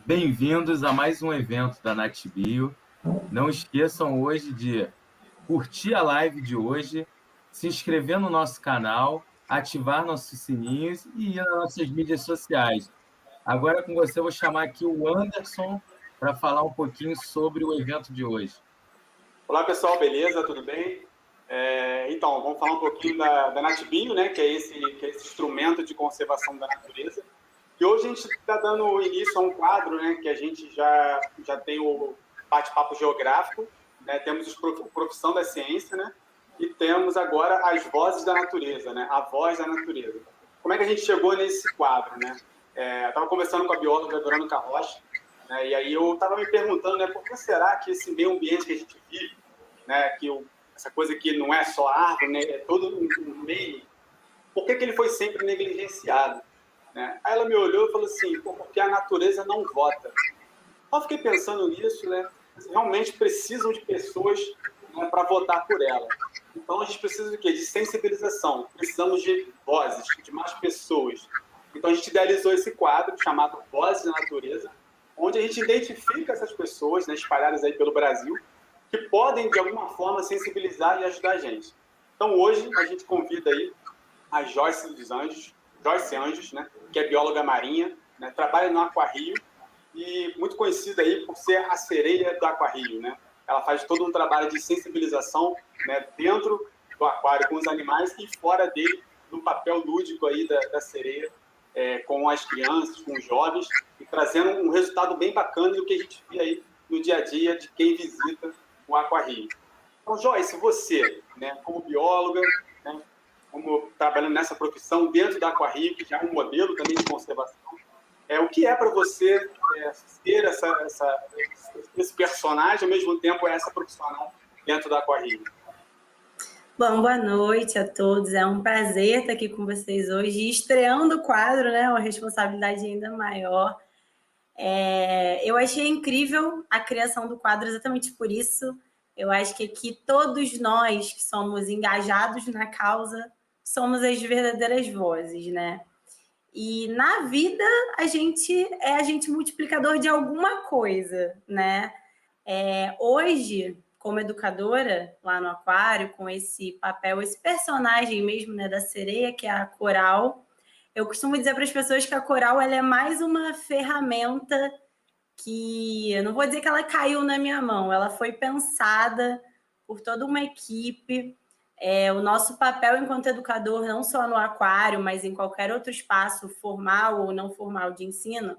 Bem-vindos a mais um evento da NatBio. Não esqueçam hoje de curtir a live de hoje, se inscrever no nosso canal, ativar nossos sininhos e ir nas nossas mídias sociais. Agora com você, eu vou chamar aqui o Anderson para falar um pouquinho sobre o evento de hoje. Olá, pessoal, beleza? Tudo bem? Então, vamos falar um pouquinho da NatBio, né, que é esse instrumento de conservação da natureza. E hoje a gente está dando início a um quadro, né, que a gente já tem o bate-papo geográfico, né, temos a profissão da ciência, né, e temos agora as vozes da natureza, né, a voz da natureza. Como é que a gente chegou nesse quadro, né? Eu estava conversando com a bióloga Verônica Rocha, né, e aí eu estava me perguntando, né, por que será que esse meio ambiente que a gente vive, né, essa coisa que não é só árvore, né, é todo um meio, por que ele foi sempre negligenciado? Né? Aí ela me olhou e falou assim, porque a natureza não vota. Eu fiquei pensando nisso, né? Realmente precisam de pessoas, né, para votar por ela. Então a gente precisa de quê? De sensibilização. Precisamos de vozes, de mais pessoas. Então a gente idealizou esse quadro chamado Vozes da Natureza, onde a gente identifica essas pessoas, né, espalhadas aí pelo Brasil, que podem de alguma forma sensibilizar e ajudar a gente. Então hoje a gente convida aí a Joyce Anjos, né, que é bióloga marinha, né, trabalha no Aquarrio e muito conhecida aí por ser a sereia do Aquarrio, né? Ela faz todo um trabalho de sensibilização, né, dentro do aquário com os animais e fora dele, no papel lúdico aí da sereia, com as crianças, com os jovens, e trazendo um resultado bem bacana do que a gente vê aí no dia a dia de quem visita o Aquarrio. Então, Joyce, você, né, como bióloga, né, como trabalhando nessa profissão dentro da Aquarrio, que já é um modelo também de conservação, o que é para você ser esse personagem, ao mesmo tempo essa profissional dentro da Aquarrio? Bom, boa noite a todos. É um prazer estar aqui com vocês hoje, estreando o quadro, né? Uma responsabilidade ainda maior. Eu achei incrível a criação do quadro exatamente por isso. Eu acho que aqui todos nós que somos engajados na causa somos as verdadeiras vozes, né? E na vida a gente é agente multiplicador de alguma coisa, né? Hoje, como educadora lá no aquário, com esse papel, esse personagem mesmo, né, da sereia, que é a coral, eu costumo dizer para as pessoas que a coral ela é mais uma ferramenta que, eu não vou dizer que ela caiu na minha mão, ela foi pensada por toda uma equipe. O nosso papel enquanto educador, não só no aquário, mas em qualquer outro espaço formal ou não formal de ensino,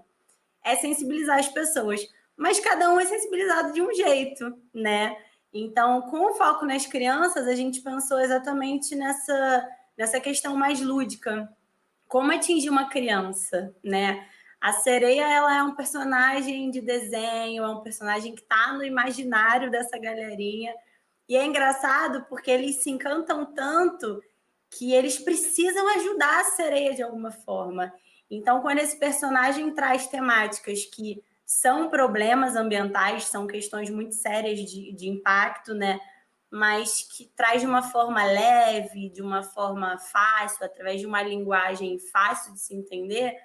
é sensibilizar as pessoas. Mas cada um é sensibilizado de um jeito, né? Então, com o foco nas crianças, a gente pensou exatamente nessa questão mais lúdica. Como atingir uma criança, né? A sereia, ela é um personagem de desenho, é um personagem que está no imaginário dessa galerinha. E é engraçado porque eles se encantam tanto que eles precisam ajudar a sereia de alguma forma. Então, quando esse personagem traz temáticas que são problemas ambientais, são questões muito sérias de impacto, né? Mas que traz de uma forma leve, de uma forma fácil, através de uma linguagem fácil de se entender,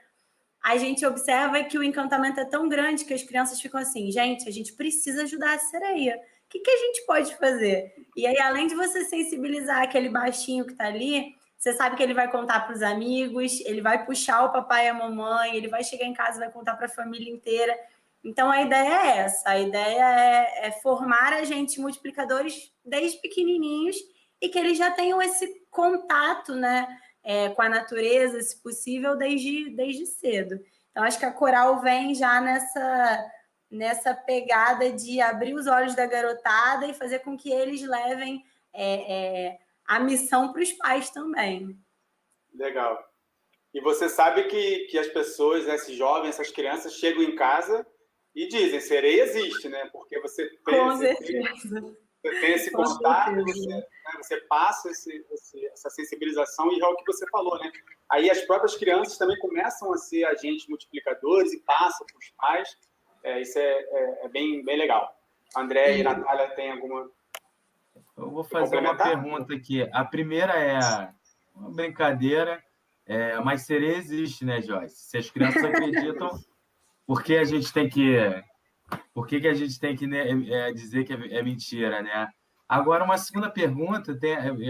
a gente observa que o encantamento é tão grande que as crianças ficam assim, gente, a gente precisa ajudar a sereia. O que a gente pode fazer? E aí, além de você sensibilizar aquele baixinho que está ali, você sabe que ele vai contar para os amigos, ele vai puxar o papai e a mamãe, ele vai chegar em casa e vai contar para a família inteira. Então, a ideia é essa. A ideia é formar agentes multiplicadores desde pequenininhos e que eles já tenham esse contato, né, com a natureza, se possível, desde cedo. Então, acho que a coral vem já nessa pegada de abrir os olhos da garotada e fazer com que eles levem a missão para os pais também. Legal. E você sabe que as pessoas, né, esses jovens, essas crianças, chegam em casa e dizem, sereia existe, né? Porque você tem esse contato, você passa essa sensibilização e é o que você falou, né? Aí as próprias crianças também começam a ser agentes multiplicadores e passam para os pais. Isso é bem legal. André e Natália, tem alguma... Eu vou fazer uma pergunta aqui. A primeira é uma brincadeira, mas sereia existe, né, Joyce? Se as crianças acreditam, por que a gente tem que né, dizer que é mentira, né? Agora, uma segunda pergunta,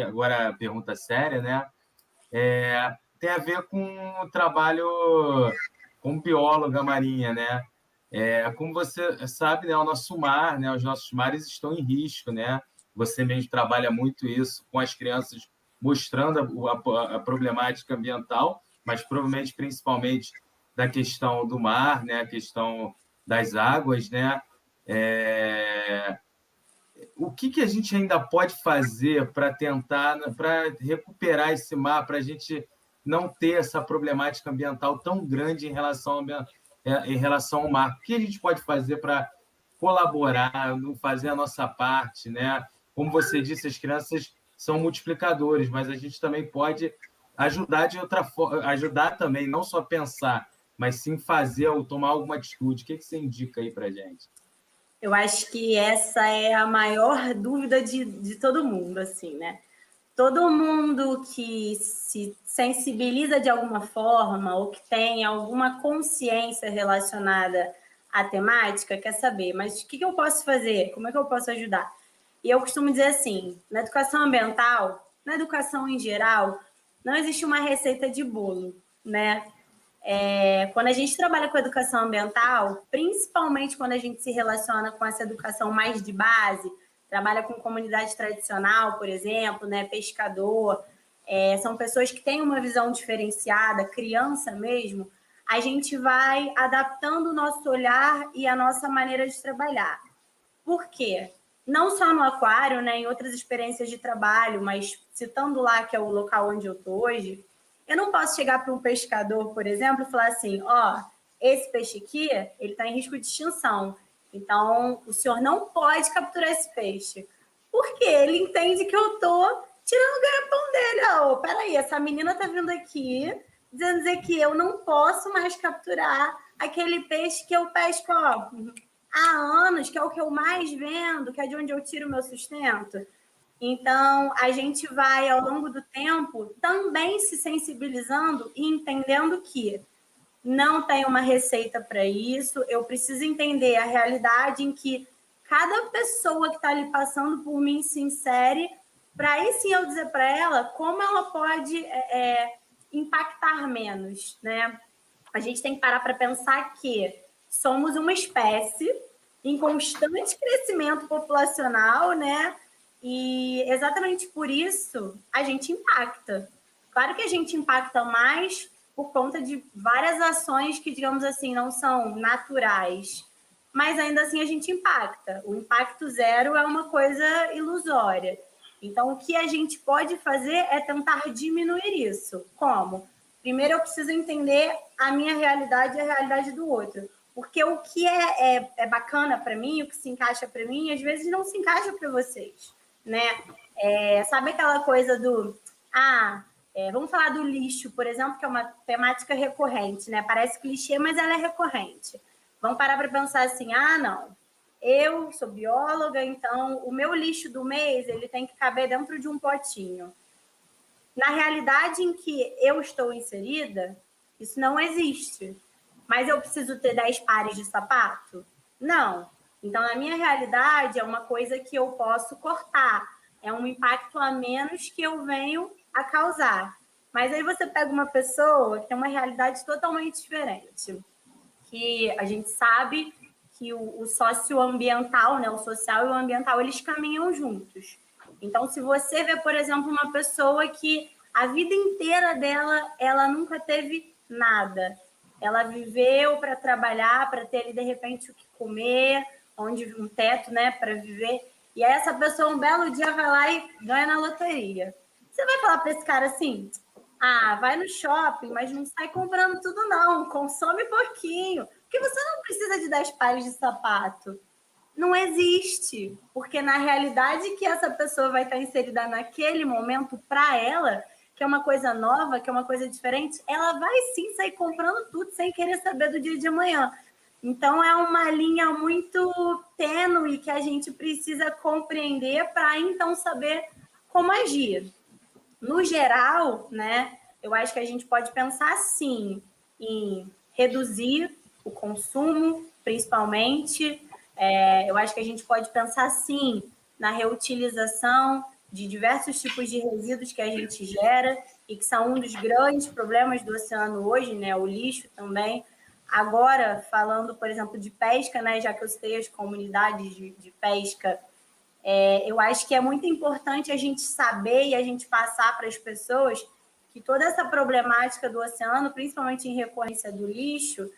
agora a pergunta séria, né? Tem a ver com o trabalho como bióloga marinha, né? Como você sabe, né, o nosso mar, né, os nossos mares estão em risco, né? Você mesmo trabalha muito isso com as crianças, mostrando a problemática ambiental, mas provavelmente principalmente da questão do mar, né? A questão das águas, né? O que a gente ainda pode fazer para tentar, para recuperar esse mar, para a gente não ter essa problemática ambiental tão grande em relação ao mar? O que a gente pode fazer para colaborar, fazer a nossa parte, né? Como você disse, as crianças são multiplicadores, mas a gente também pode ajudar de outra forma, ajudar também, não só pensar, mas sim fazer ou tomar alguma atitude. O que você indica aí para a gente? Eu acho que essa é a maior dúvida de todo mundo, assim, né? Todo mundo que se sensibiliza de alguma forma ou que tem alguma consciência relacionada à temática quer saber, mas o que eu posso fazer? Como é que eu posso ajudar? E eu costumo dizer assim, na educação ambiental, na educação em geral, não existe uma receita de bolo, né? Quando a gente trabalha com educação ambiental, principalmente quando a gente se relaciona com essa educação mais de base, trabalha com comunidade tradicional, por exemplo, né, pescador, são pessoas que têm uma visão diferenciada, criança mesmo, a gente vai adaptando o nosso olhar e a nossa maneira de trabalhar. Por quê? Não só no aquário, né, em outras experiências de trabalho, mas citando lá que é o local onde eu estou hoje, eu não posso chegar para um pescador, por exemplo, e falar assim, ó, esse peixe aqui, ele está em risco de extinção. Então, o senhor não pode capturar esse peixe. Porque ele entende que eu estou tirando o ganha-pão dele. Oh, peraí, essa menina está vindo aqui dizendo dizer que eu não posso mais capturar aquele peixe que eu pesco ó, há anos, que é o que eu mais vendo, que é de onde eu tiro o meu sustento. Então, a gente vai, ao longo do tempo, também se sensibilizando e entendendo que não tem uma receita para isso, eu preciso entender a realidade em que cada pessoa que está ali passando por mim se insere, para aí sim eu dizer para ela como ela pode impactar menos, né? A gente tem que parar para pensar que somos uma espécie em constante crescimento populacional, né? E exatamente por isso a gente impacta. Claro que a gente impacta mais por conta de várias ações que, digamos assim, não são naturais, mas ainda assim a gente impacta. O impacto zero é uma coisa ilusória. Então, o que a gente pode fazer é tentar diminuir isso. Como? Primeiro, eu preciso entender a minha realidade e a realidade do outro. Porque o que é bacana para mim, o que se encaixa para mim, às vezes não se encaixa para vocês, né? Sabe aquela coisa do... vamos falar do lixo, por exemplo, que é uma temática recorrente, né? Parece clichê, mas ela é recorrente. Vamos parar para pensar assim, não, eu sou bióloga, então o meu lixo do mês ele tem que caber dentro de um potinho. Na realidade em que eu estou inserida, isso não existe. Mas eu preciso ter 10 pares de sapato? Não. Então, na minha realidade, é uma coisa que eu posso cortar. É um impacto a menos que eu venho a causar. Mas aí você pega uma pessoa que tem uma realidade totalmente diferente. Que a gente sabe que o socioambiental, né, o social e o ambiental, eles caminham juntos. Então, se você vê, por exemplo, uma pessoa que a vida inteira dela, ela nunca teve nada. Ela viveu para trabalhar, para ter ali, de repente, o que comer, onde um teto, né, para viver. E aí essa pessoa, um belo dia, vai lá e ganha na loteria. Você vai falar para esse cara assim, vai no shopping, mas não sai comprando tudo não, consome pouquinho. Porque você não precisa de 10 pares de sapato. Não existe, porque na realidade que essa pessoa vai estar inserida naquele momento para ela, que é uma coisa nova, que é uma coisa diferente, ela vai sim sair comprando tudo sem querer saber do dia de amanhã. Então é uma linha muito tênue que a gente precisa compreender para então saber como agir. No geral, né, eu acho que a gente pode pensar sim em reduzir o consumo, principalmente. Eu acho que a gente pode pensar, sim, na reutilização de diversos tipos de resíduos que a gente gera e que são um dos grandes problemas do oceano hoje, né? O lixo também. Agora, falando, por exemplo, de pesca, né? Já que eu citei as comunidades de pesca, eu acho que é muito importante a gente saber e a gente passar para as pessoas que toda essa problemática do oceano, principalmente em recorrência do lixo,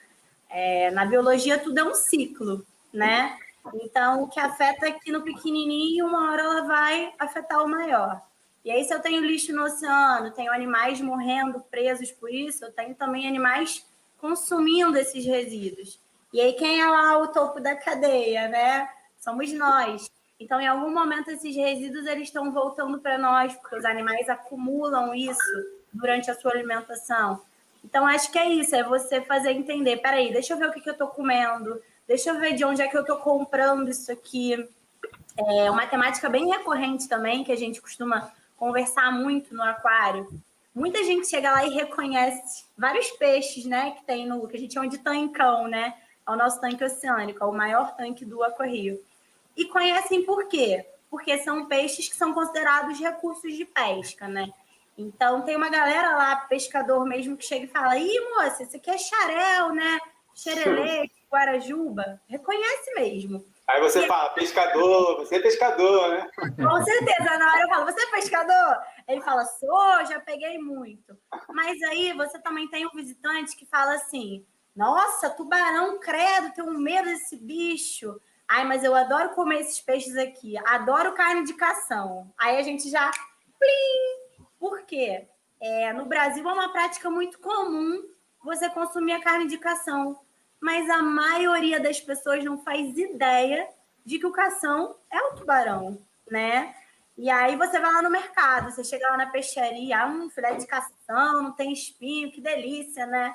na biologia tudo é um ciclo, né? Então, o que afeta aqui no pequenininho, uma hora ela vai afetar o maior. E aí, se eu tenho lixo no oceano, tenho animais morrendo, presos por isso, eu tenho também animais consumindo esses resíduos. E aí, quem é lá o topo da cadeia, né? Somos nós. Então, em algum momento, esses resíduos eles estão voltando para nós, porque os animais acumulam isso durante a sua alimentação. Então, acho que é isso, é você fazer entender, peraí, deixa eu ver o que eu estou comendo, deixa eu ver de onde é que eu estou comprando isso aqui. É uma temática bem recorrente também, que a gente costuma conversar muito no aquário. Muita gente chega lá e reconhece vários peixes, né, que tem no, que a gente chama de tancão, né? É o nosso tanque oceânico, é o maior tanque do Aquarrio. E conhecem por quê? Porque são peixes que são considerados recursos de pesca, né? Então, tem uma galera lá, pescador mesmo, que chega e fala: ih, moça, isso aqui é xarel, né? Xerelê, guarajuba. Reconhece mesmo. Aí você fala, pescador, você é pescador, né? Com certeza, na hora eu falo: você é pescador? Ele fala: sou, já peguei muito. Mas aí você também tem um visitante que fala assim: nossa, tubarão, credo, tenho medo desse bicho. Ai, mas eu adoro comer esses peixes aqui, adoro carne de cação. Aí a gente já... Plim! Por quê? No Brasil é uma prática muito comum você consumir a carne de cação, mas a maioria das pessoas não faz ideia de que o cação é o tubarão, né? E aí você vai lá no mercado, você chega lá na peixaria, filé de cação, não tem espinho, que delícia, né?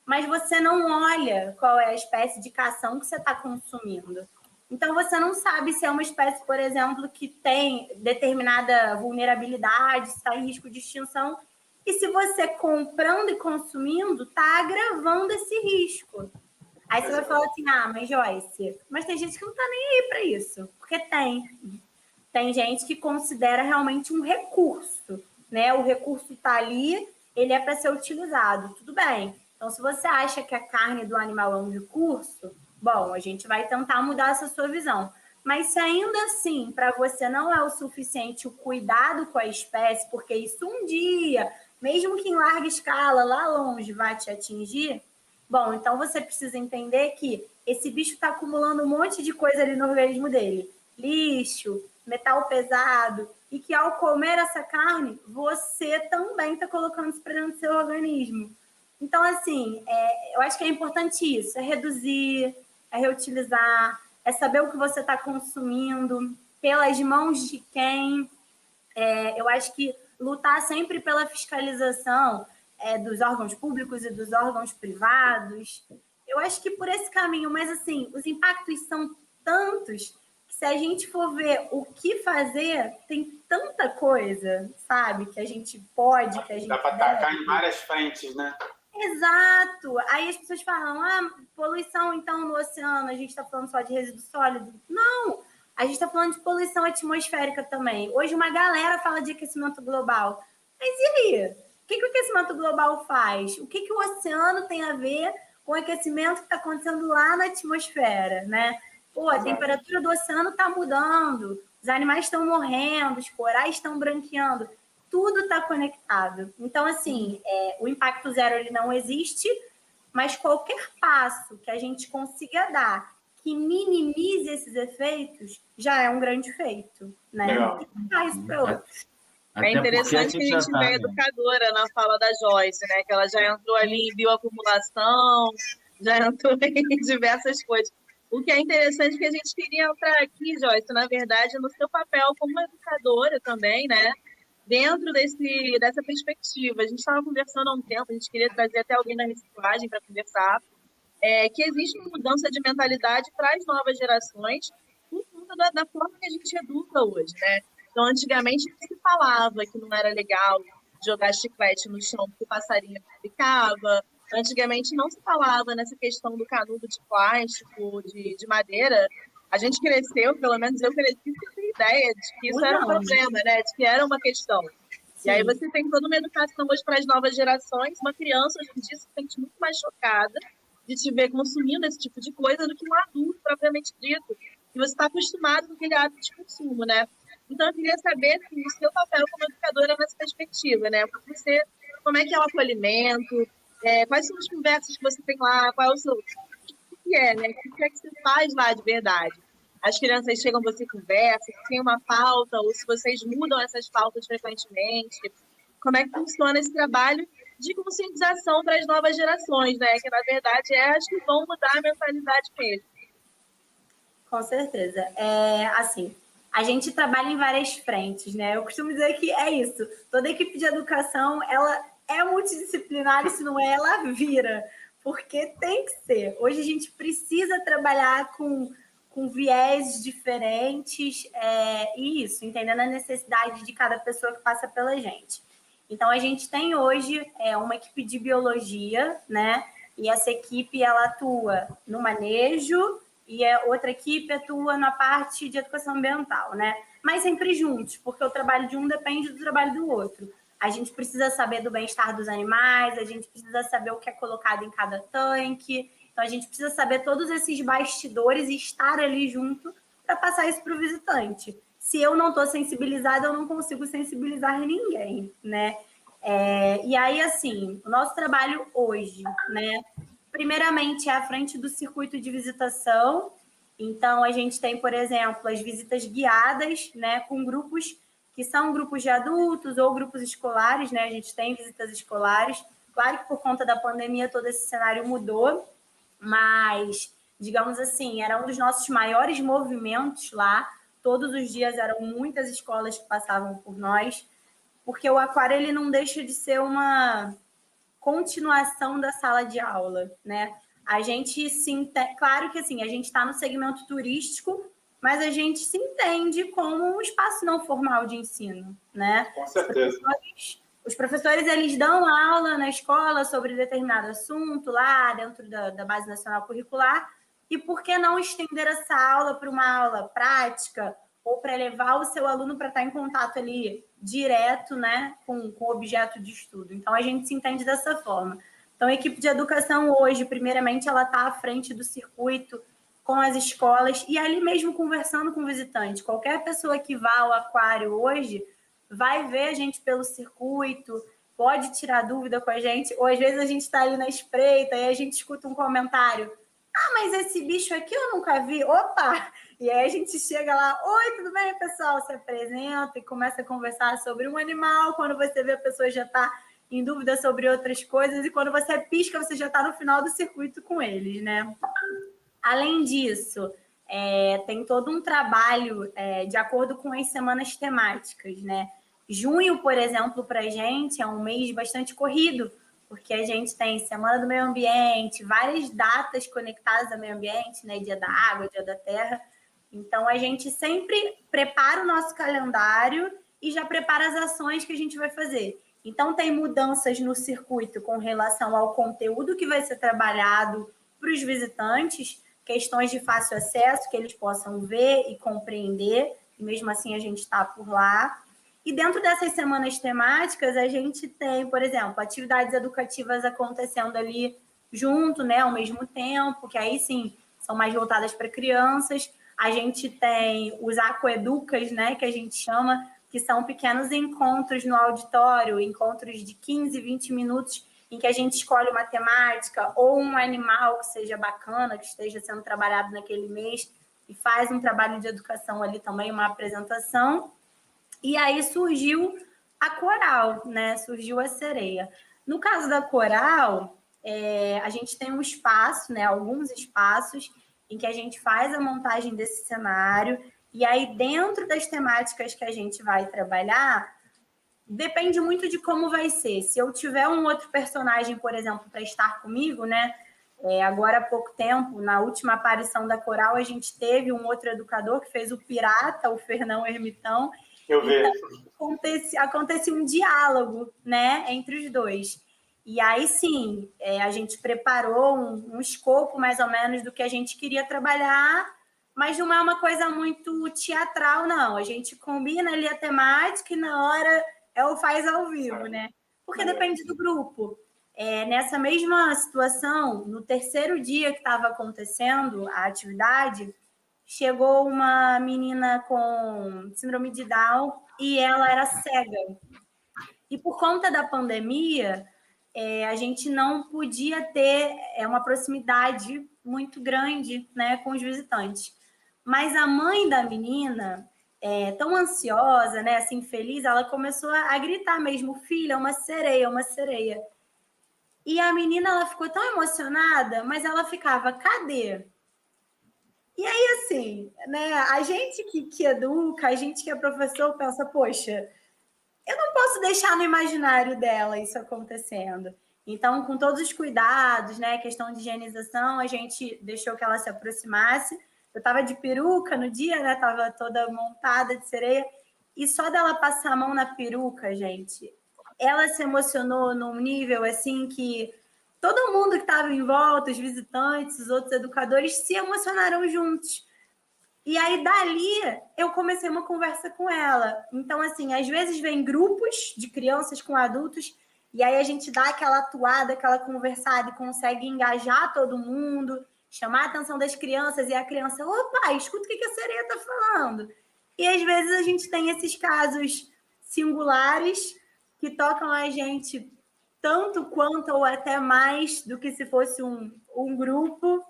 Mas você não olha qual é a espécie de cação que você está consumindo. Então, você não sabe se é uma espécie, por exemplo, que tem determinada vulnerabilidade, se está em risco de extinção. E se você comprando e consumindo, está agravando esse risco. Aí você vai falar assim: ah, mas Joyce, mas tem gente que não está nem aí para isso. Porque tem gente que considera realmente um recurso, né? O recurso está ali, ele é para ser utilizado. Tudo bem. Então, se você acha que a carne do animal é um recurso, bom, a gente vai tentar mudar essa sua visão. Mas se ainda assim, para você não é o suficiente o cuidado com a espécie, porque isso um dia, mesmo que em larga escala, lá longe, vai te atingir, bom, então você precisa entender que esse bicho está acumulando um monte de coisa ali no organismo dele. Lixo, metal pesado, e que ao comer essa carne, você também está colocando isso para dentro do seu organismo. Então, assim, eu acho que é importante isso, é reduzir, é reutilizar, é saber o que você está consumindo, pelas mãos de quem. Eu acho que lutar sempre pela fiscalização dos órgãos públicos e dos órgãos privados. Eu acho que por esse caminho, mas assim, os impactos são tantos que se a gente for ver o que fazer, tem tanta coisa, sabe, que a gente pode, que a gente dá para atacar em várias frentes, né? Exato! Aí as pessoas falam: poluição então no oceano, a gente está falando só de resíduo sólido. Não! A gente está falando de poluição atmosférica também. Hoje uma galera fala de aquecimento global. Mas e aí? O que o aquecimento global faz? O que o oceano tem a ver com o aquecimento que está acontecendo lá na atmosfera, né? A temperatura do oceano está mudando, os animais estão morrendo, os corais estão branqueando. Tudo está conectado. Então, assim, o impacto zero ele não existe, mas qualquer passo que a gente consiga dar que minimize esses efeitos já é um grande feito, né? Legal. Faz para outros. É interessante que a gente vê a educadora na fala da Joyce, né? Que ela já entrou ali em bioacumulação, já entrou em diversas coisas. O que é interessante que a gente queria entrar aqui, Joyce, na verdade, no seu papel como educadora também, né? Dentro dessa perspectiva. A gente estava conversando há um tempo, a gente queria trazer até alguém da reciclagem para conversar, que existe uma mudança de mentalidade para as novas gerações por conta da forma que a gente educa hoje, né? Então, antigamente, se falava que não era legal jogar chiclete no chão porque o passarinho ficava, Antigamente não se falava nessa questão do canudo de plástico, de madeira. A gente cresceu, pelo menos eu cresci com a ideia de que isso era um problema, né? De que era uma questão. Sim. E aí você tem toda uma educação hoje para as novas gerações. Uma criança hoje em dia se sente muito mais chocada de te ver consumindo esse tipo de coisa do que um adulto propriamente dito. E você está acostumado com aquele hábito de consumo, né? Então eu queria saber assim, o seu papel como educadora nessa perspectiva, né? Como é que é o acolhimento? Quais são as conversas que você tem lá? Qual é o seu... O que é, né? O que é que você faz lá de verdade? As crianças chegam, você conversa, se tem uma pauta, ou se vocês mudam essas pautas frequentemente. Como é que funciona esse trabalho de conscientização para as novas gerações, né? Que, na verdade, as que vão mudar a mentalidade mesmo. Com certeza. Assim, a gente trabalha em várias frentes, né? Eu costumo dizer que é isso. Toda equipe de educação, ela é multidisciplinar e se não é, ela vira. Porque tem que ser. Hoje a gente precisa trabalhar com viés diferentes e isso, entendendo a necessidade de cada pessoa que passa pela gente. Então, a gente tem hoje uma equipe de biologia, né? E essa equipe, ela atua no manejo e a outra equipe atua na parte de educação ambiental, né? Mas sempre juntos, porque o trabalho de um depende do trabalho do outro. A gente precisa saber do bem-estar dos animais, a gente precisa saber o que é colocado em cada tanque. Então, a gente precisa saber todos esses bastidores e estar ali junto para passar isso para o visitante. Se eu não estou sensibilizada, eu não consigo sensibilizar ninguém, né? E aí, assim, o nosso trabalho hoje, né? Primeiramente, é à frente do circuito de visitação. Então, a gente tem, por exemplo, as visitas guiadas, né? Com grupos que são grupos de adultos ou grupos escolares, né? A gente tem visitas escolares. Claro que por conta da pandemia todo esse cenário mudou, mas, digamos assim, era um dos nossos maiores movimentos lá. Todos os dias eram muitas escolas que passavam por nós, porque o aquário ele não deixa de ser uma continuação da sala de aula, né? A gente claro que assim, a gente está no segmento turístico, mas a gente se entende como um espaço não formal de ensino, né? Com certeza. Os professores, eles dão aula na escola sobre determinado assunto lá dentro da Base Nacional Curricular, e por que não estender essa aula para uma aula prática ou para levar o seu aluno para estar em contato ali direto, né, com o objeto de estudo. Então, a gente se entende dessa forma. Então, a equipe de educação hoje, primeiramente, ela está à frente do circuito com as escolas e ali mesmo conversando com o visitante. Qualquer pessoa que vá ao aquário hoje vai ver a gente pelo circuito, pode tirar dúvida com a gente, ou às vezes a gente está ali na espreita e a gente escuta um comentário: ah, mas esse bicho aqui eu nunca vi. Opa! E aí a gente chega lá: oi, tudo bem, pessoal? Se apresenta e começa a conversar sobre um animal. Quando você vê, a pessoa já está em dúvida sobre outras coisas, e quando você pisca, você já está no final do circuito com eles, né? Além disso, tem todo um trabalho de acordo com as semanas temáticas, né? Junho, por exemplo, para a gente é um mês bastante corrido, porque a gente tem Semana do Meio Ambiente, várias datas conectadas ao meio ambiente, né? Dia da Água, Dia da Terra. Então, a gente sempre prepara o nosso calendário e já prepara as ações que a gente vai fazer. Então, tem mudanças no circuito com relação ao conteúdo que vai ser trabalhado para os visitantes, questões de fácil acesso, que eles possam ver e compreender, e mesmo assim a gente está por lá. E dentro dessas semanas temáticas, a gente tem, por exemplo, atividades educativas acontecendo ali junto, né, ao mesmo tempo, que aí sim são mais voltadas para crianças. A gente tem os aquaeducas, né, que a gente chama, que são pequenos encontros no auditório, encontros de 15, 20 minutos, em que a gente escolhe uma temática ou um animal que seja bacana, que esteja sendo trabalhado naquele mês, e faz um trabalho de educação ali também, uma apresentação. E aí surgiu a coral, né? Surgiu a sereia. No caso da coral, a gente tem um espaço, né? Alguns espaços em que a gente faz a montagem desse cenário, e aí dentro das temáticas que a gente vai trabalhar, depende muito de como vai ser. Se eu tiver um outro personagem, por exemplo, para estar comigo, né? Agora há pouco tempo, na última aparição da coral, a gente teve um outro educador que fez o pirata, o Fernão Ermitão. Eu vejo. Então, acontece um diálogo, né, entre os dois. E aí, sim, a gente preparou um escopo mais ou menos do que a gente queria trabalhar, mas não é uma coisa muito teatral, não. A gente combina ali a temática e na hora faz ao vivo, né? Porque depende do grupo. Nessa mesma situação, no terceiro dia que estava acontecendo a atividade, chegou uma menina com síndrome de Down e ela era cega. E por conta da pandemia, a gente não podia ter uma proximidade muito grande, né, com os visitantes. Mas a mãe da menina, tão ansiosa, né, assim, feliz, ela começou a gritar mesmo, filha, uma sereia, uma sereia. E a menina, ela ficou tão emocionada, mas ela ficava, cadê? E aí, assim, né, a gente que educa, a gente que é professor, pensa, poxa, eu não posso deixar no imaginário dela isso acontecendo. Então, com todos os cuidados, né, questão de higienização, a gente deixou que ela se aproximasse. Eu estava de peruca no dia, né, estava toda montada de sereia, e só dela passar a mão na peruca, gente, ela se emocionou num nível assim que todo mundo que estava em volta, os visitantes, os outros educadores, se emocionaram juntos. E aí, dali, eu comecei uma conversa com ela. Então, assim, às vezes vem grupos de crianças com adultos, e aí a gente dá aquela atuada, aquela conversada e consegue engajar todo mundo, chamar a atenção das crianças, e a criança, opa, escuta o que a sereia está falando. E às vezes a gente tem esses casos singulares que tocam a gente tanto quanto ou até mais do que se fosse um grupo,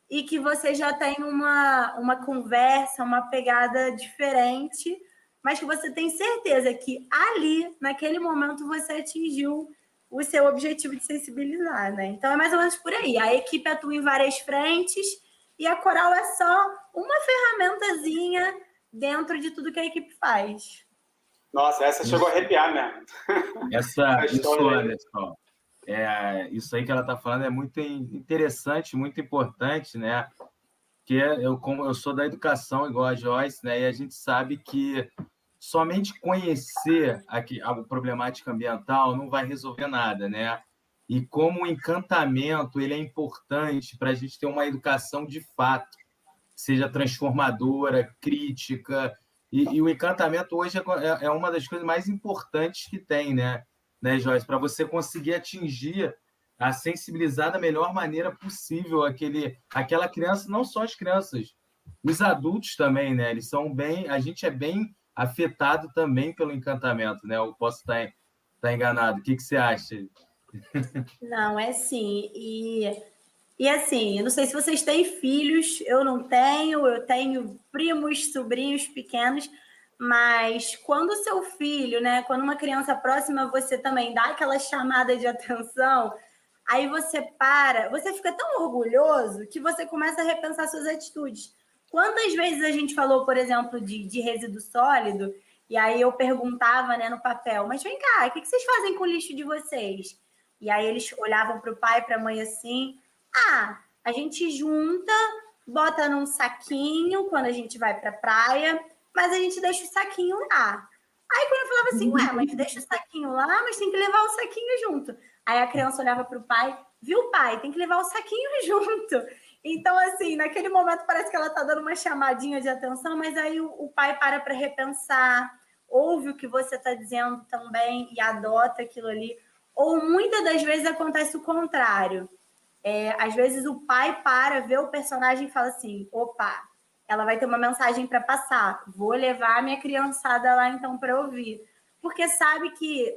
e que você já tem uma conversa, uma pegada diferente, mas que você tem certeza que ali, naquele momento, você atingiu o seu objetivo de sensibilizar, né? Então, é mais ou menos por aí. A equipe atua em várias frentes e a coral é só uma ferramentazinha dentro de tudo que a equipe faz. Nossa, essa chegou a arrepiar, né? Isso, Anderson, isso aí que ela está falando é muito interessante, muito importante, né? Porque como eu sou da educação, igual a Joyce, né? E a gente sabe que somente conhecer a problemática ambiental não vai resolver nada, né? E como o encantamento ele é importante para a gente ter uma educação de fato, seja transformadora, crítica. E o encantamento hoje é uma das coisas mais importantes que tem, né, Joyce? Para você conseguir atingir a sensibilizar da melhor maneira possível aquela criança, não só as crianças, os adultos também, né? Eles são a gente é bem afetado também pelo encantamento, né? Eu posso estar enganado. O que você acha? Não, é sim. E assim, eu não sei se vocês têm filhos, eu não tenho, eu tenho primos, sobrinhos pequenos, mas quando o seu filho, né, quando uma criança próxima, você também dá aquela chamada de atenção, aí você você fica tão orgulhoso que você começa a repensar suas atitudes. Quantas vezes a gente falou, por exemplo, de resíduo sólido, e aí eu perguntava, né, no papel, mas vem cá, o que vocês fazem com o lixo de vocês? E aí eles olhavam para o pai, para a mãe assim, a gente junta, bota num saquinho quando a gente vai para a praia, mas a gente deixa o saquinho lá. Aí quando eu falava assim, ué, mas deixa o saquinho lá, mas tem que levar o saquinho junto. Aí a criança olhava para o pai, viu, pai, tem que levar o saquinho junto. Então, assim, naquele momento parece que ela está dando uma chamadinha de atenção, mas aí o pai para repensar, ouve o que você está dizendo também e adota aquilo ali. Ou muitas das vezes acontece o contrário. Às vezes o pai vê o personagem e fala assim, opa, ela vai ter uma mensagem para passar, vou levar a minha criançada lá então para ouvir. Porque sabe que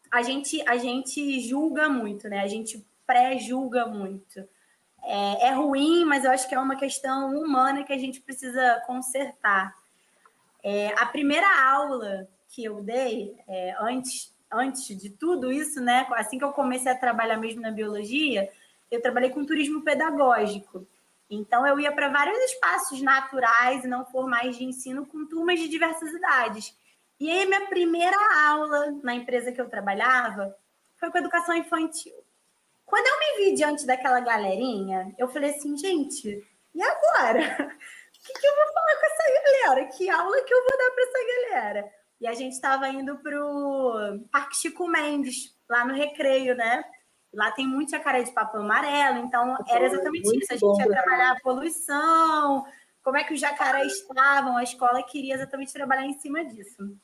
a gente julga muito, né? A gente pré-julga muito. É ruim, mas eu acho que é uma questão humana que a gente precisa consertar. A primeira aula que eu dei, antes de tudo isso, né? Assim que eu comecei a trabalhar mesmo na biologia, eu trabalhei com turismo pedagógico. Então, eu ia para vários espaços naturais e não formais de ensino com turmas de diversas idades. E aí, minha primeira aula na empresa que eu trabalhava foi com educação infantil. Quando eu me vi diante daquela galerinha, eu falei assim, gente, e agora? O que eu vou falar com essa galera? Que aula que eu vou dar para essa galera? E a gente estava indo para o Parque Chico Mendes, lá no Recreio, né? Lá tem muito jacaré de papo amarelo, então era exatamente isso. A gente ia trabalhar a poluição, como é que os jacarés estavam, a escola queria exatamente trabalhar em cima disso.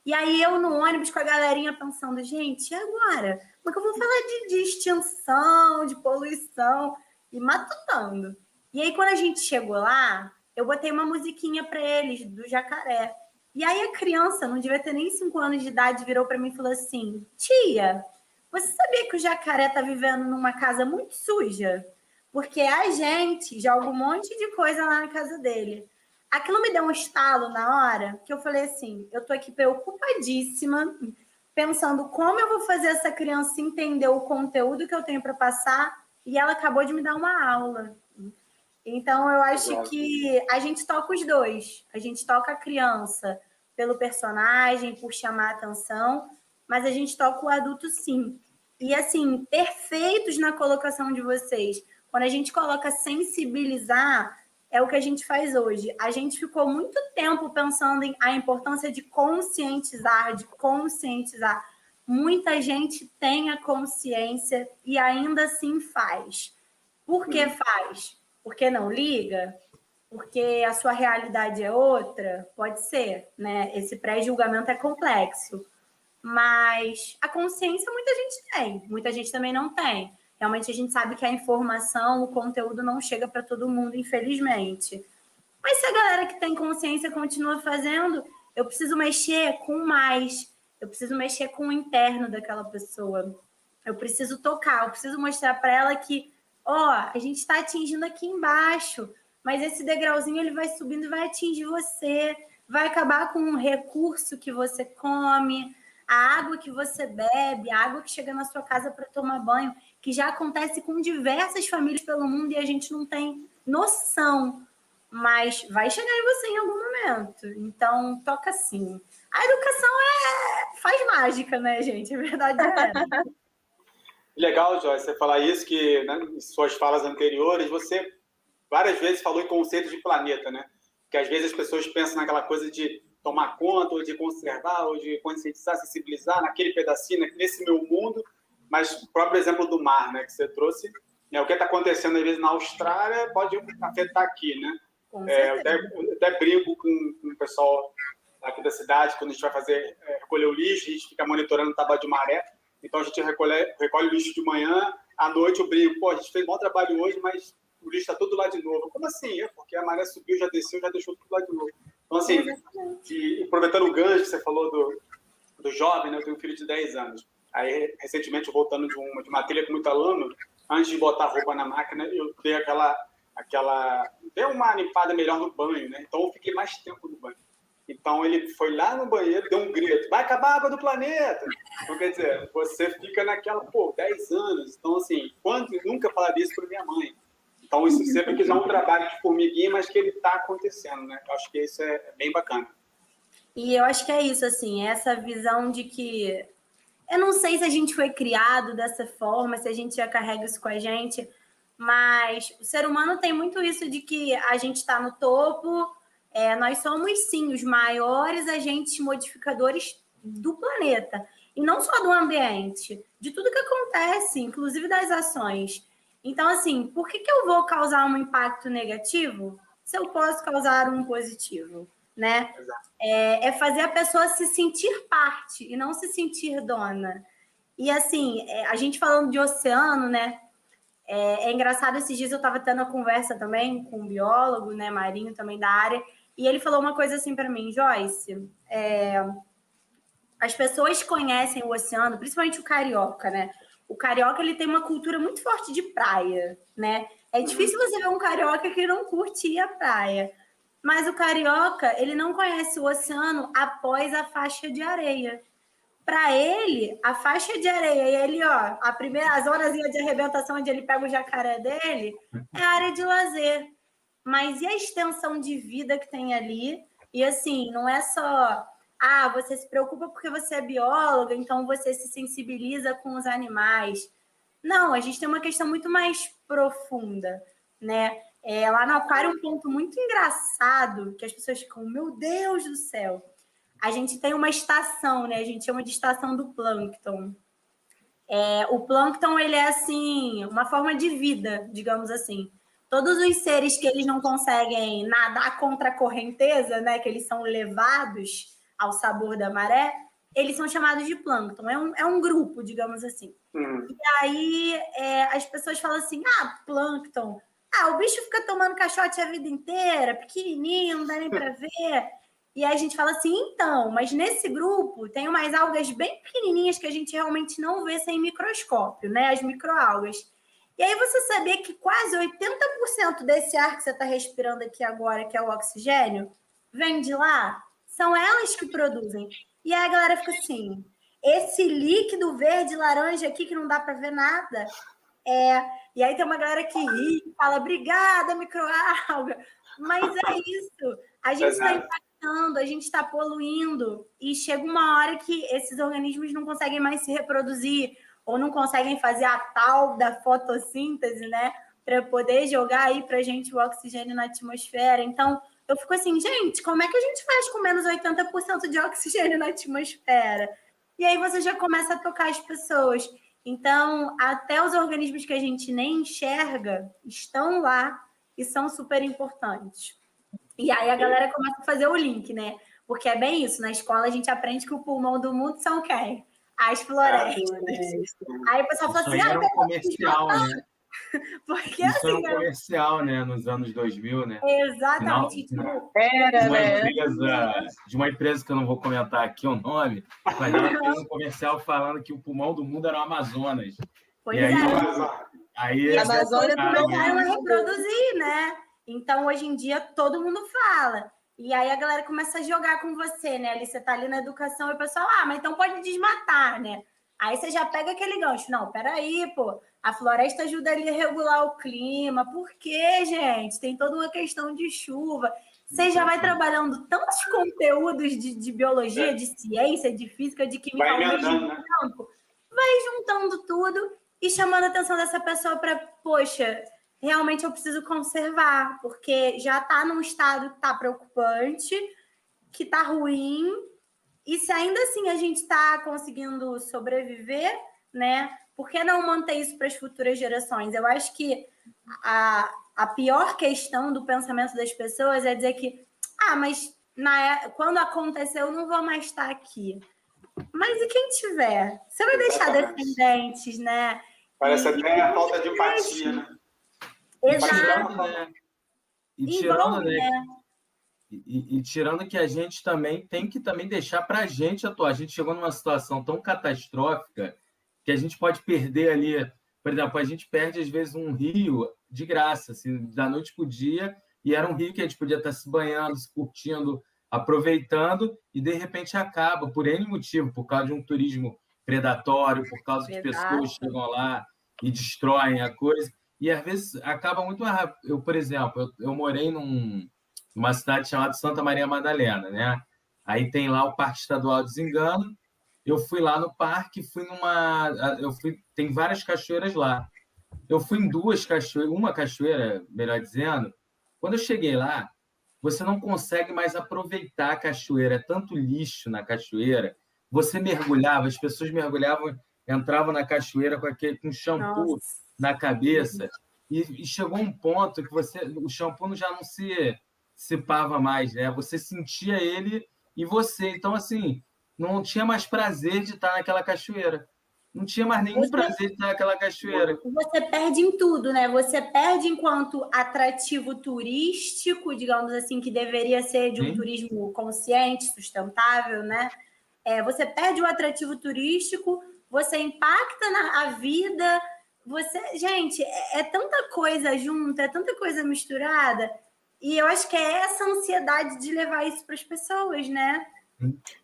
E aí eu no ônibus com a galerinha pensando, gente, e agora? Como é que eu vou falar de extinção, de poluição? E matutando. E aí quando a gente chegou lá, eu botei uma musiquinha para eles, do jacaré. E aí a criança, não devia ter nem 5 anos de idade, virou para mim e falou assim, tia, você sabia que o jacaré está vivendo numa casa muito suja? Porque a gente joga um monte de coisa lá na casa dele. Aquilo me deu um estalo na hora, que eu falei assim, eu tô aqui preocupadíssima, pensando como eu vou fazer essa criança entender o conteúdo que eu tenho para passar, e ela acabou de me dar uma aula. Então, eu acho que a gente toca os dois. A gente toca a criança pelo personagem, por chamar a atenção, mas a gente toca o adulto sim. E, assim, perfeitos na colocação de vocês. Quando a gente coloca sensibilizar, é o que a gente faz hoje. A gente ficou muito tempo pensando em a importância de conscientizar, Muita gente tem a consciência e ainda assim faz. Por que faz? Porque não liga? Porque a sua realidade é outra? Pode ser, né? Esse pré-julgamento é complexo. Mas a consciência muita gente tem, muita gente também não tem. Realmente a gente sabe que a informação, o conteúdo não chega para todo mundo, infelizmente. Mas se a galera que tem consciência continua fazendo, eu preciso mexer com mais. Eu preciso mexer com o interno daquela pessoa. Eu preciso tocar, eu preciso mostrar para ela que, a gente está atingindo aqui embaixo, mas esse degrauzinho ele vai subindo e vai atingir você, vai acabar com um recurso que você come, a água que você bebe, a água que chega na sua casa para tomar banho, que já acontece com diversas famílias pelo mundo e a gente não tem noção, mas vai chegar em você em algum momento. Então, toca assim. A educação faz mágica, né, gente? A verdade é. Legal, Joyce, você falar isso, que né, em suas falas anteriores, você várias vezes falou em conceito de planeta, né? Que às vezes as pessoas pensam naquela coisa de tomar conta, ou de conservar, ou de conscientizar, sensibilizar naquele pedacinho, nesse meu mundo, mas o próprio exemplo do mar, né, que você trouxe, o que está acontecendo às vezes na Austrália pode afetar aqui, né? Eu até brinco com o pessoal aqui da cidade, quando a gente vai fazer, recolher o lixo, a gente fica monitorando o tabuado de maré, então a gente recolhe o lixo de manhã, à noite eu brinco, a gente fez um bom trabalho hoje, mas o lixo está tudo lá de novo. Como assim? Porque a maré subiu, já desceu, já deixou tudo lá de novo. Então, assim, e aproveitando o gancho que você falou do jovem, né? Eu tenho um filho de 10 anos. Aí, recentemente, voltando de uma trilha com muito aluno, antes de botar a roupa na máquina, eu dei dei uma limpada melhor no banho, né? Então, eu fiquei mais tempo no banho. Então, ele foi lá no banheiro, deu um grito, vai acabar a água do planeta! Então, quer dizer, você fica naquela, 10 anos. Então, assim, nunca falaria isso para minha mãe. Então, isso sempre que já é um trabalho de formiguinha, mas que ele está acontecendo, né? Eu acho que isso é bem bacana. E eu acho que é isso, assim, essa visão de que... Eu não sei se a gente foi criado dessa forma, se a gente já carrega isso com a gente, mas o ser humano tem muito isso de que a gente está no topo, nós somos, sim, os maiores agentes modificadores do planeta. E não só do ambiente, de tudo que acontece, inclusive das ações. Então, assim, por que eu vou causar um impacto negativo se eu posso causar um positivo, né? É fazer a pessoa se sentir parte e não se sentir dona. E, assim, a gente falando de oceano, né? É engraçado, esses dias eu estava tendo uma conversa também com um biólogo, né, marinho também da área, e ele falou uma coisa assim para mim, Joyce, as pessoas conhecem o oceano, principalmente o carioca, né? O carioca, ele tem uma cultura muito forte de praia, né? É difícil você ver um carioca que não curte ir à praia. Mas o carioca, ele não conhece o oceano após a faixa de areia. Para ele, a faixa de areia, e ele, as horas de arrebentação onde ele pega o jacaré dele, é área de lazer. Mas e a extensão de vida que tem ali? E assim, não é só... você se preocupa porque você é bióloga, então você se sensibiliza com os animais. Não, a gente tem uma questão muito mais profunda, né? Lá no aquário, um ponto muito engraçado, que as pessoas ficam, meu Deus do céu, a gente tem uma estação, né? A gente chama de estação do plâncton. O plâncton, ele é, assim, uma forma de vida, digamos assim. Todos os seres que eles não conseguem nadar contra a correnteza, né, que eles são levados ao sabor da maré, eles são chamados de plâncton. É um grupo, digamos assim. E aí as pessoas falam assim, plâncton, o bicho fica tomando caixote a vida inteira, pequenininho, não dá nem para ver. E aí a gente fala assim, então, mas nesse grupo tem umas algas bem pequenininhas que a gente realmente não vê sem microscópio, né? As microalgas. E aí você sabia que quase 80% desse ar que você está respirando aqui agora, que é o oxigênio, vem de lá? São elas que produzem. E aí a galera fica assim, esse líquido verde laranja aqui que não dá para ver nada. E aí tem uma galera que ri, fala, obrigada, microalga. Mas é isso. A gente está impactando, a gente está poluindo. E chega uma hora que esses organismos não conseguem mais se reproduzir ou não conseguem fazer a tal da fotossíntese, né? Para poder jogar aí para a gente o oxigênio na atmosfera. Então, eu fico assim, gente, como é que a gente faz com menos 80% de oxigênio na atmosfera? E aí você já começa a tocar as pessoas. Então, até os organismos que a gente nem enxerga estão lá e são super importantes. E aí a galera começa a fazer o link, né? Porque é bem isso, na escola a gente aprende que o pulmão do mundo são quem? As florestas. Aí o pessoal fala assim, era um comercial, né? Porque isso assim, era um comercial, né? Nos anos 2000, né? Exatamente. De uma empresa que eu não vou comentar aqui o nome, mas ela fez um comercial falando que o pulmão do mundo era o Amazonas. Pois e aí a Amazônia começaram a reproduzir, né? Então, hoje em dia, todo mundo fala. E aí a galera começa a jogar com você, né? Ali você tá ali na educação e o pessoal, mas então pode desmatar, né? Aí você já pega aquele gancho. Não, peraí, pô. A floresta ajuda ali a regular o clima. Por quê, gente? Tem toda uma questão de chuva. Você já vai trabalhando tantos conteúdos de biologia, de ciência, de física, de química ao mesmo tempo. Vai juntando tudo e chamando a atenção dessa pessoa para, poxa, realmente eu preciso conservar, porque já está num estado que está preocupante, que está ruim, e se ainda assim a gente está conseguindo sobreviver, né? Por que não manter isso para as futuras gerações? Eu acho que a pior questão do pensamento das pessoas é dizer que, mas quando aconteceu, eu não vou mais estar aqui. Mas e quem tiver? Você vai deixar descendentes, né? Parece até a falta de empatia, né? Exato. E tirando que a gente também tem que deixar para a gente atuar. A gente chegou numa situação tão catastrófica que a gente pode perder ali. Por exemplo, a gente perde, às vezes, um rio de graça, assim, da noite para o dia, e era um rio que a gente podia estar se banhando, se curtindo, aproveitando, e de repente acaba, por N motivo, por causa de um turismo predatório, por causa que pessoas chegam lá e destroem a coisa. E, às vezes, acaba muito mais rápido. Eu, por exemplo, eu morei numa cidade chamada Santa Maria Madalena, né? Aí tem lá o Parque Estadual Desengano. Eu fui lá no parque, tem várias cachoeiras lá. Eu fui em duas cachoeiras, uma cachoeira, melhor dizendo. Quando eu cheguei lá, você não consegue mais aproveitar a cachoeira. É tanto lixo na cachoeira. Você mergulhava, as pessoas mergulhavam, entravam na cachoeira com shampoo na cabeça. E chegou um ponto que o shampoo já não se dissipava mais, né? Você sentia ele e você. Então, assim, não tinha mais prazer de estar naquela cachoeira. Não tinha mais nenhum prazer de estar naquela cachoeira. Você perde em tudo, né? Você perde enquanto atrativo turístico, digamos assim, que deveria ser de um turismo consciente, sustentável, né? Você perde o atrativo turístico, você impacta a vida. Gente, é tanta coisa junta, é tanta coisa misturada. E eu acho que é essa ansiedade de levar isso para as pessoas, né?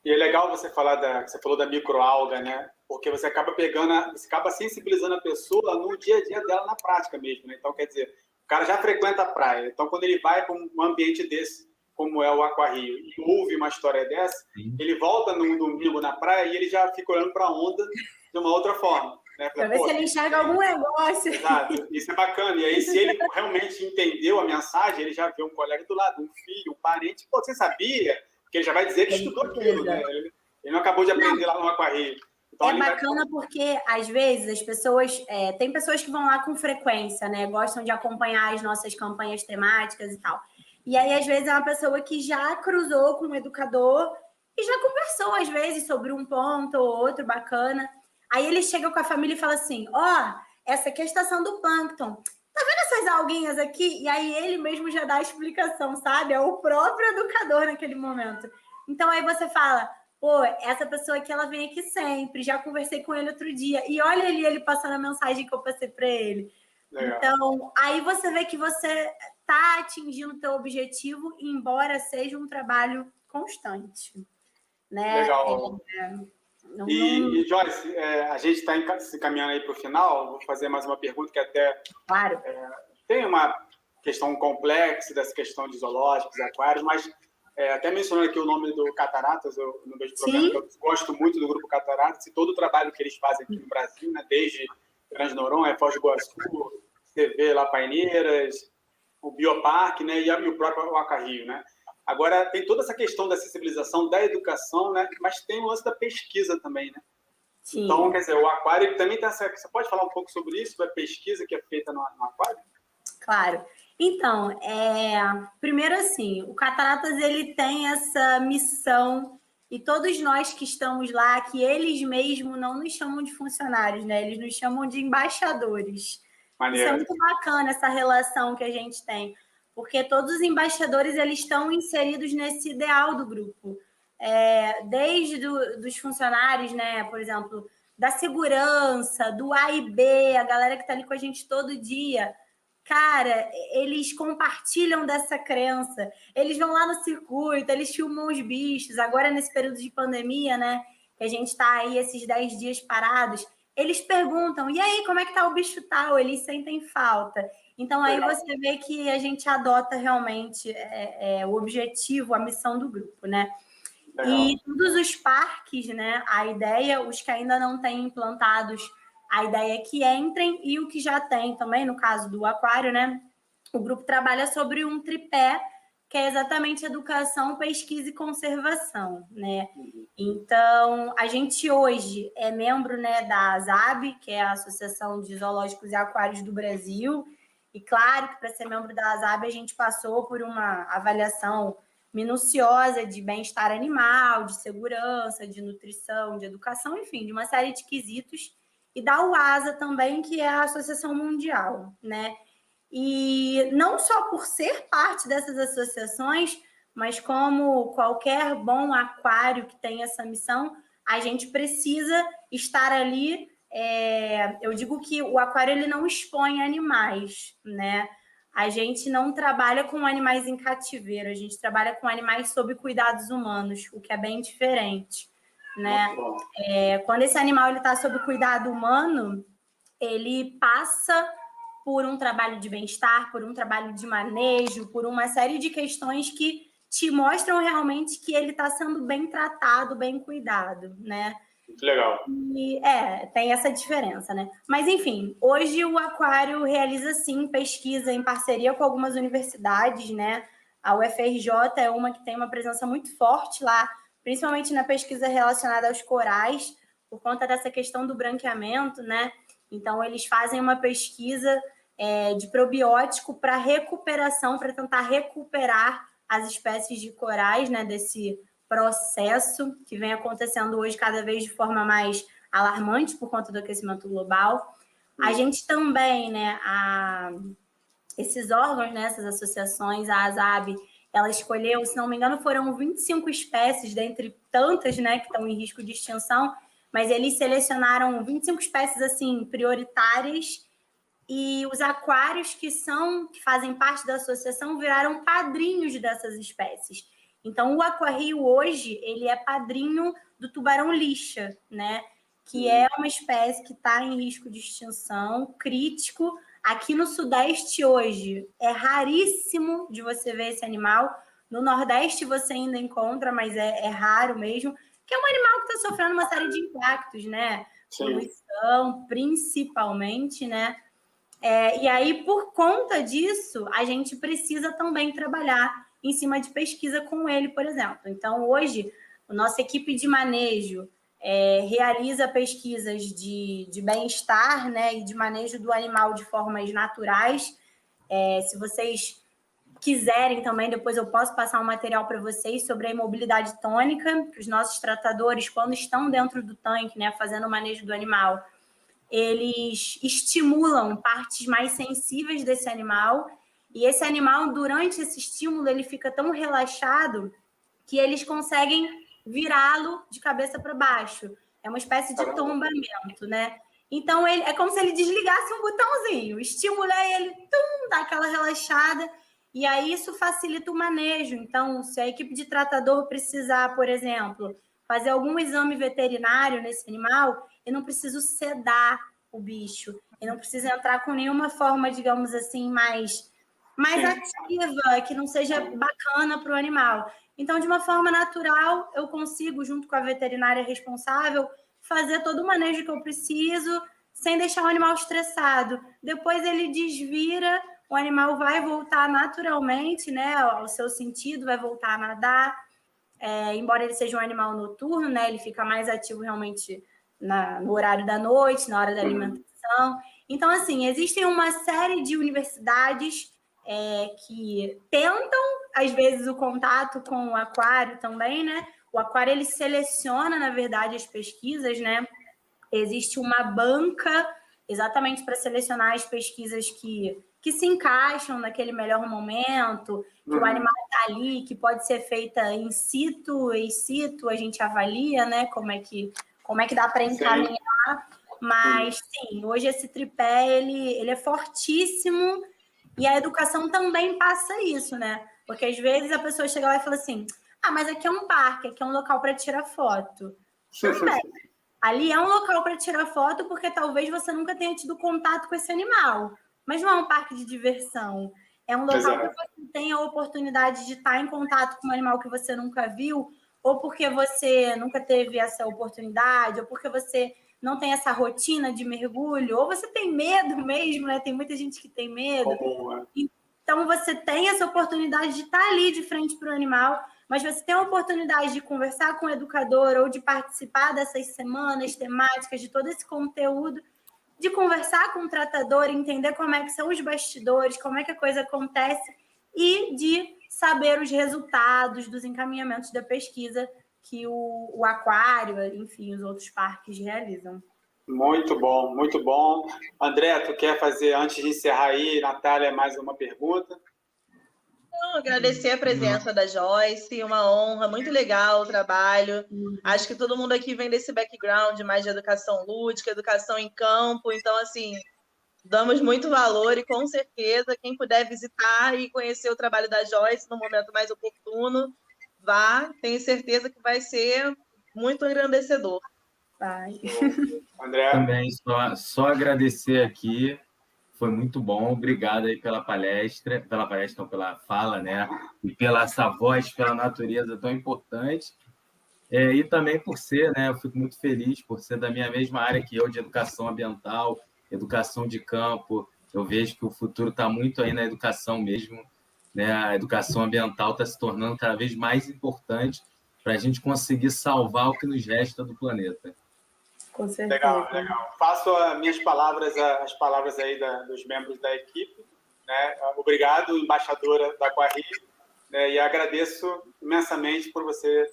E é legal você falar você falou da microalga, né? Porque você acaba você acaba sensibilizando a pessoa no dia a dia dela na prática mesmo, né? Então, quer dizer, o cara já frequenta a praia. Então, quando ele vai para um ambiente desse, como é o Aquarrio, e ouve uma história dessa, ele volta num domingo na praia e ele já fica olhando para a onda de uma outra forma. Né? Para ver se ele enxerga algum negócio. Exato, isso é bacana. E aí, se ele realmente entendeu a mensagem, ele já vê um colega do lado, um filho, um parente. Pô, você sabia? Porque ele já vai dizer que estudou aquilo, né? Ele não acabou de aprender lá no Aquarrio. Então, é bacana porque, às vezes, as pessoas... tem pessoas que vão lá com frequência, né? Gostam de acompanhar as nossas campanhas temáticas e tal. E aí, às vezes, é uma pessoa que já cruzou com um educador e já conversou, às vezes, sobre um ponto ou outro bacana. Aí ele chega com a família e fala assim, essa aqui é a estação do plâncton. Tá vendo essas alguinhas aqui? E aí ele mesmo já dá a explicação, sabe? É o próprio educador naquele momento. Então, aí você fala... Pô, essa pessoa aqui, ela vem aqui sempre, já conversei com ele outro dia, e olha ali ele passando a mensagem que eu passei para ele. Legal. Então, aí você vê que você está atingindo o teu objetivo, embora seja um trabalho constante. Né? Legal. E Joyce, a gente está se caminhando aí para o final, vou fazer mais uma pergunta que até... Claro. Tem uma questão complexa dessa questão de zoológicos, aquários, mas... até mencionando aqui o nome do Cataratas, no mesmo programa, que eu gosto muito do Grupo Cataratas e todo o trabalho que eles fazem aqui no Brasil, né, desde Grande Noronha, Foz do Iguaçu, CV lá Paineiras, o Bioparque, né, e o próprio Acarrio, né. Agora, tem toda essa questão da sensibilização, da educação, né, mas tem o lance da pesquisa também, né. Sim. Então, quer dizer, o aquário também tem essa... Você pode falar um pouco sobre isso, da pesquisa que é feita no aquário? Claro. Então, primeiro assim, o Cataratas ele tem essa missão e todos nós que estamos lá, que eles mesmos não nos chamam de funcionários, né? Eles nos chamam de embaixadores. Maneiro. Isso é muito bacana, essa relação que a gente tem, porque todos os embaixadores eles estão inseridos nesse ideal do grupo. Desde dos funcionários, né? Por exemplo, da segurança, do A e B, a galera que está ali com a gente todo dia... Cara, eles compartilham dessa crença. Eles vão lá no circuito, eles filmam os bichos. Agora, nesse período de pandemia, né? Que a gente está aí esses 10 dias parados. Eles perguntam, e aí, como é que tá o bicho tal? Eles sentem falta. Então, aí você vê que a gente adota realmente o objetivo, a missão do grupo, né? E todos os parques, né? A ideia, os que ainda não têm implantados... A ideia é que entrem e o que já tem também, no caso do aquário, né? O grupo trabalha sobre um tripé, que é exatamente educação, pesquisa e conservação, né? Então, a gente hoje é membro, né, da ASAB, que é a Associação de Zoológicos e Aquários do Brasil. E claro que para ser membro da ASAB a gente passou por uma avaliação minuciosa de bem-estar animal, de segurança, de nutrição, de educação, enfim, de uma série de quesitos. E da UASA também, que é a Associação Mundial, né? E não só por ser parte dessas associações, mas como qualquer bom aquário que tem essa missão, a gente precisa estar ali. Eu digo que o aquário ele não expõe animais, né? A gente não trabalha com animais em cativeiro, a gente trabalha com animais sob cuidados humanos, o que é bem diferente. Né? Quando esse animal está sob cuidado humano, ele passa por um trabalho de bem-estar, por um trabalho de manejo, por uma série de questões que te mostram realmente que ele está sendo bem tratado, bem cuidado, né? Muito legal. E, tem essa diferença, né? Mas, enfim, hoje o aquário realiza, sim, pesquisa em parceria com algumas universidades, né? A UFRJ é uma que tem uma presença muito forte lá, principalmente na pesquisa relacionada aos corais, por conta dessa questão do branqueamento, né? Então, eles fazem uma pesquisa de probiótico para recuperação, para tentar recuperar as espécies de corais, né? Desse processo que vem acontecendo hoje cada vez de forma mais alarmante por conta do aquecimento global. A gente também, né? Esses órgãos, né? Essas associações, a ASAB, ela escolheu, se não me engano, foram 25 espécies, dentre tantas, né, que estão em risco de extinção, mas eles selecionaram 25 espécies, assim, prioritárias, e os aquários que fazem parte da associação viraram padrinhos dessas espécies. Então, o Aquarrio hoje, ele é padrinho do tubarão-lixa, né, que é uma espécie que está em risco de extinção, crítico. Aqui no Sudeste hoje é raríssimo de você ver esse animal. No Nordeste você ainda encontra, mas é raro mesmo. Que é um animal que está sofrendo uma série de impactos, né? Poluição, principalmente, né? E aí, por conta disso, a gente precisa também trabalhar em cima de pesquisa com ele, por exemplo. Então, hoje, a nossa equipe de manejo realiza pesquisas de bem-estar, né, e de manejo do animal de formas naturais. Se vocês quiserem também, depois eu posso passar um material para vocês sobre a imobilidade tônica, que os nossos tratadores, quando estão dentro do tanque, né, fazendo o manejo do animal, eles estimulam partes mais sensíveis desse animal, e esse animal, durante esse estímulo, ele fica tão relaxado que eles conseguem virá-lo de cabeça para baixo. É uma espécie de tombamento, né? Então, é como se ele desligasse um botãozinho, estimula ele, dá aquela relaxada, e aí isso facilita o manejo. Então, se a equipe de tratador precisar, por exemplo, fazer algum exame veterinário nesse animal, eu não preciso sedar o bicho, eu não preciso entrar com nenhuma forma, digamos assim, mais ativa, que não seja bacana para o animal. Então, de uma forma natural, eu consigo, junto com a veterinária responsável, fazer todo o manejo que eu preciso, sem deixar o animal estressado. Depois ele desvira, o animal vai voltar naturalmente, né, ao seu sentido, vai voltar a nadar. Embora ele seja um animal noturno, né, ele fica mais ativo realmente no horário da noite, na hora da alimentação. Então, assim, existem uma série de universidades que tentam, às vezes, o contato com o aquário também, né? O aquário, ele seleciona, na verdade, as pesquisas, né? Existe uma banca exatamente para selecionar as pesquisas que se encaixam naquele melhor momento, que o animal está ali, que pode ser feita in situ, ex situ, a gente avalia, né? Como é que dá para encaminhar. Mas, sim, hoje esse tripé, ele é fortíssimo, e a educação também passa isso, né? Porque às vezes a pessoa chega lá e fala assim, mas aqui é um parque, aqui é um local para tirar foto. Também. Ali é um local para tirar foto porque talvez você nunca tenha tido contato com esse animal. Mas não é um parque de diversão. É um local que você tem a oportunidade de estar em contato com um animal que você nunca viu, ou porque você nunca teve essa oportunidade, ou porque você não tem essa rotina de mergulho, ou você tem medo mesmo, né? Tem muita gente que tem medo. Então, você tem essa oportunidade de estar ali de frente para o animal, mas você tem a oportunidade de conversar com o educador ou de participar dessas semanas temáticas, de todo esse conteúdo, de conversar com o tratador, entender como é que são os bastidores, como é que a coisa acontece e de saber os resultados dos encaminhamentos da pesquisa que o aquário, enfim, os outros parques realizam. Muito bom, muito bom. André, tu quer fazer, antes de encerrar aí, Natália, mais uma pergunta? Agradecer a presença da Joyce, uma honra, muito legal o trabalho. Acho que todo mundo aqui vem desse background mais de educação lúdica, educação em campo, então, assim, damos muito valor e, com certeza, quem puder visitar e conhecer o trabalho da Joyce no momento mais oportuno, vá, tenho certeza que vai ser muito engrandecedor. Vai. André? Também, só agradecer aqui. Foi muito bom, obrigado aí pela palestra, não, pela fala, né? E pela essa voz, pela natureza tão importante. E também por ser, né? Eu fico muito feliz por ser da minha mesma área que eu, de educação ambiental, educação de campo. Eu vejo que o futuro está muito aí na educação mesmo, né? A educação ambiental está se tornando cada vez mais importante para a gente conseguir salvar o que nos resta do planeta. Com certeza. Legal, legal. Faço as palavras aí dos membros da equipe, né? Obrigado, embaixadora da Aquarrio, né? E agradeço imensamente por você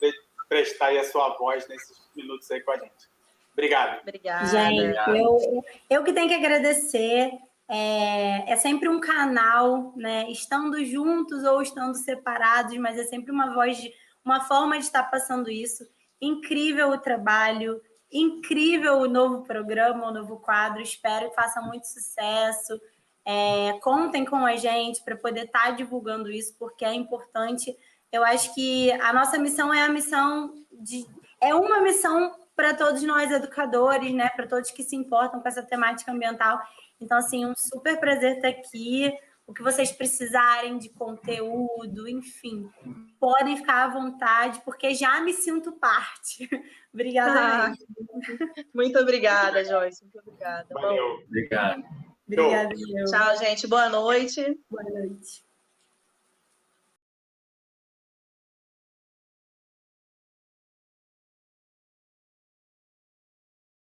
prestar aí a sua voz nesses minutos aí com a gente. Obrigado. Obrigada. Gente, eu que tenho que agradecer. É sempre um canal, né? Estando juntos ou estando separados, mas é sempre uma forma de estar passando isso. Incrível o trabalho. Incrível o novo programa, o novo quadro. Espero que faça muito sucesso. Contem com a gente para poder estar divulgando isso, porque é importante. Eu acho que a nossa missão é uma missão para todos nós educadores, né? Para todos que se importam com essa temática ambiental. Então, assim, um super prazer estar aqui. O que vocês precisarem de conteúdo, enfim, podem ficar à vontade, porque já me sinto parte. Obrigada. Muito obrigada, Joyce. Muito obrigada. Valeu. Obrigado. Obrigada. Tchau, gente. Boa noite. Boa noite.